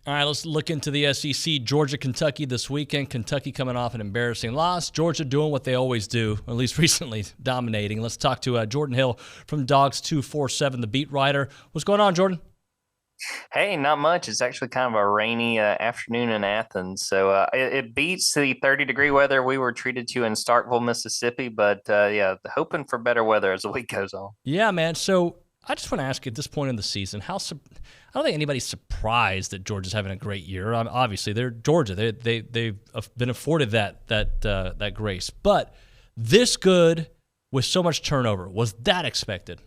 All right, let's look into the SEC. Georgia, Kentucky this weekend. Kentucky coming off an embarrassing loss. Georgia doing what they always do, at least recently, dominating. Let's talk to Jordan Hill from Dawgs 247, the beat writer. What's going on, Jordan? Hey, not much. It's actually kind of a rainy afternoon in Athens. So it beats the 30-degree weather we were treated to in Starkville, Mississippi. But yeah, hoping for better weather as the week goes on. Yeah, man. So I just want to ask you at this point in the season, I don't think anybody's surprised that Georgia's having a great year. Obviously, they're Georgia. They've been afforded that grace. But this good with so much turnover, was that expected?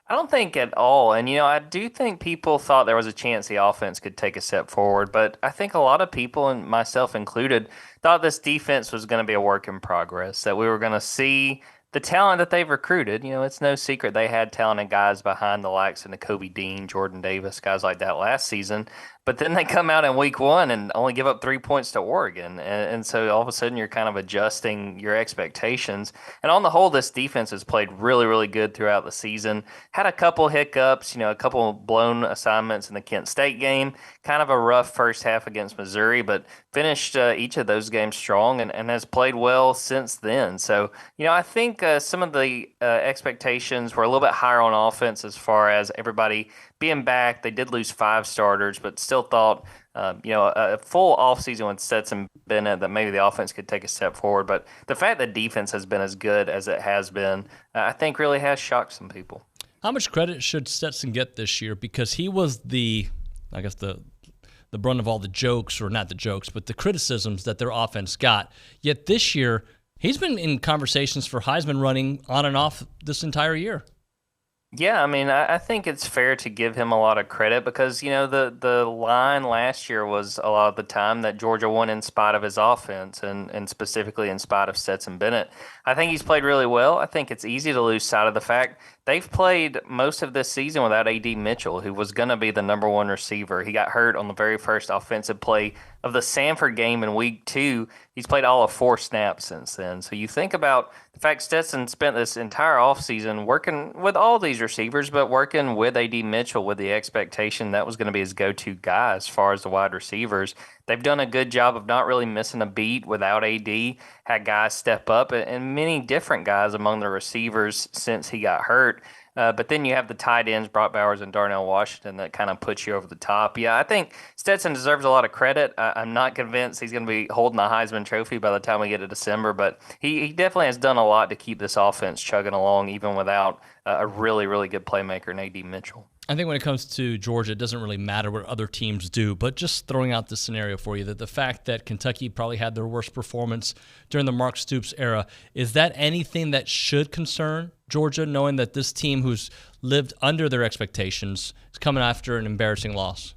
I don't think at all. And, I do think people thought there was a chance the offense could take a step forward. But I think a lot of people, and myself included, thought this defense was going to be a work in progress, that we were going to see the talent that they've recruited. It's no secret they had talented guys behind the likes of Kobe Dean, Jordan Davis, guys like that last season. But then they come out in week one and only give up 3 points to Oregon. And so all of a sudden you're kind of adjusting your expectations. And on the whole, this defense has played really, really good throughout the season. Had a couple hiccups, a couple blown assignments in the Kent State game. Kind of a rough first half against Missouri, but finished each of those games strong and has played well since then. So, I think some of the expectations were a little bit higher on offense as far as everybody being back. They did lose 5 starters, but still thought, a full offseason with Stetson Bennett that maybe the offense could take a step forward. But the fact that defense has been as good as it has been, I think really has shocked some people. How much credit should Stetson get this year? Because he was the brunt of all the jokes, or not the jokes, but the criticisms that their offense got. Yet this year, he's been in conversations for Heisman running on and off this entire year. Yeah, I mean, I think it's fair to give him a lot of credit because, the line last year was a lot of the time that Georgia won in spite of his offense and specifically in spite of Stetson Bennett. I think he's played really well. I think it's easy to lose sight of the fact they've played most of this season without A.D. Mitchell, who was going to be the number one receiver. He got hurt on the very first offensive play of the Sanford game in week 2. He's played all of 4 snaps since then. So you think about the fact Stetson spent this entire offseason working with all these receivers, but working with A.D. Mitchell with the expectation that was going to be his go-to guy as far as the wide receivers. They've done a good job of not really missing a beat without AD. Had guys step up and many different guys among the receivers since he got hurt. But then you have the tight ends, Brock Bowers and Darnell Washington, that kind of puts you over the top. Yeah, I think Stetson deserves a lot of credit. I'm not convinced he's going to be holding the Heisman Trophy by the time we get to December, but he definitely has done a lot to keep this offense chugging along, even without a really, really good playmaker in A.D. Mitchell. I think when it comes to Georgia, it doesn't really matter what other teams do, but just throwing out the scenario for you, that the fact that Kentucky probably had their worst performance during the Mark Stoops era, is that anything that should concern Georgia, knowing that this team who's lived under their expectations is coming after an embarrassing loss?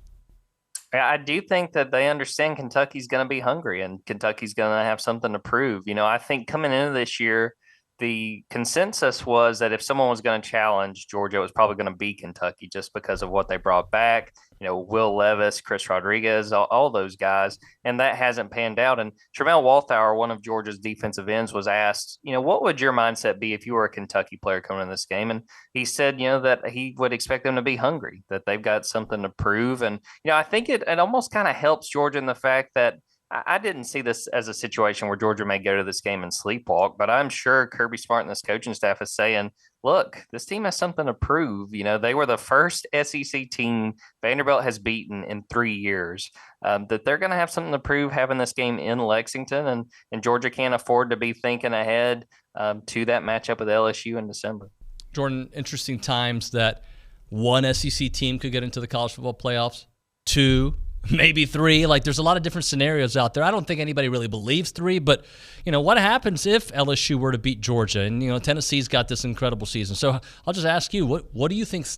I do think that they understand Kentucky's going to be hungry and Kentucky's going to have something to prove. I think coming into this year, the consensus was that if someone was going to challenge Georgia, it was probably going to be Kentucky just because of what they brought back. Will Levis, Chris Rodriguez, all those guys, and that hasn't panned out. And Tramel Walthour, one of Georgia's defensive ends, was asked, what would your mindset be if you were a Kentucky player coming in this game? And he said, that he would expect them to be hungry, that they've got something to prove. And, I think it almost kind of helps Georgia in the fact that I didn't see this as a situation where Georgia may go to this game and sleepwalk, but I'm sure Kirby Smart and this coaching staff is saying, look, this team has something to prove. They were the first SEC team Vanderbilt has beaten in 3 years, that they're going to have something to prove having this game in Lexington, and Georgia can't afford to be thinking ahead to that matchup with LSU in December. Jordan, interesting times that one SEC team could get into the college football playoffs, 2, maybe 3. Like, there's a lot of different scenarios out there. I don't think anybody really believes 3, but what happens if LSU were to beat Georgia? And Tennessee's got this incredible season. So I'll just ask you, what do you think's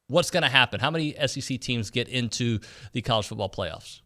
what's going to happen? How many SEC teams get into the college football playoffs?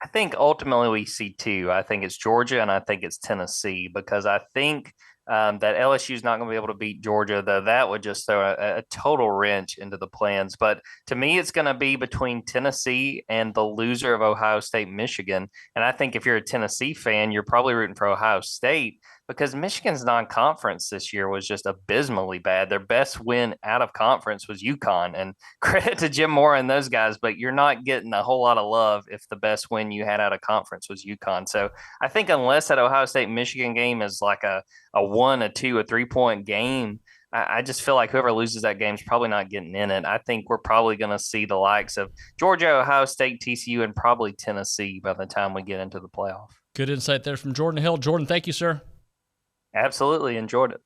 I think ultimately we see 2. I think it's Georgia and I think it's Tennessee, because I think that LSU is not going to be able to beat Georgia, though that would just throw a total wrench into the plans. But to me, it's going to be between Tennessee and the loser of Ohio State, Michigan. And I think if you're a Tennessee fan, you're probably rooting for Ohio State. because Michigan's non-conference this year was just abysmally bad. Their best win out of conference was UConn, and credit to Jim Mora and those guys, but you're not getting a whole lot of love if the best win you had out of conference was UConn. So I think unless that Ohio State Michigan game is like a 1, a 2, a 3 point game, I just feel like whoever loses that game is probably not getting in it. I think we're probably going to see the likes of Georgia, Ohio State, TCU, and probably Tennessee by the time we get into the playoff. Good insight there from Jordan Hill. Jordan, thank you, sir. Absolutely enjoyed it.